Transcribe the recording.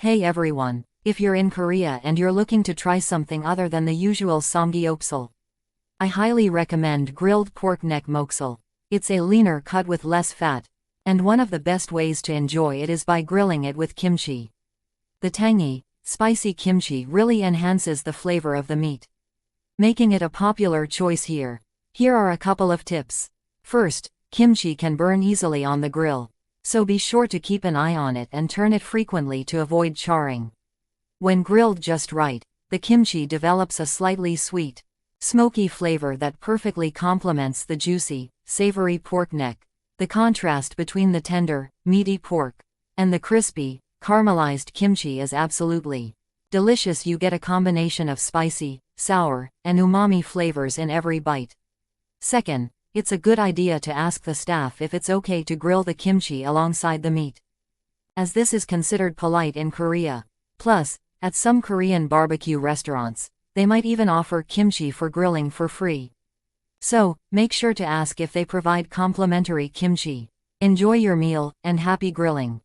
Hey everyone, if you're in Korea and you're looking to try something other than the usual samgyeopsal, I highly recommend grilled pork neck moksal. It's a leaner cut with less fat, and one of the best ways to enjoy it is by grilling it with kimchi. The tangy, spicy kimchi really enhances the flavor of the meat, making it a popular choice here. Here are a couple of tips. First, kimchi can burn easily on the grill, so be sure to keep an eye on it and turn it frequently to avoid charring. When grilled just right, the kimchi develops a slightly sweet, smoky flavor that perfectly complements the juicy, savory pork neck. The contrast between the tender, meaty pork and the crispy, caramelized kimchi is absolutely delicious. You get a combination of spicy, sour, and umami flavors in every bite. Second, it's a good idea to ask the staff if it's okay to grill the kimchi alongside the meat, as this is considered polite in Korea. Plus, at some Korean barbecue restaurants, they might even offer kimchi for grilling for free. So, make sure to ask if they provide complimentary kimchi. Enjoy your meal, and happy grilling!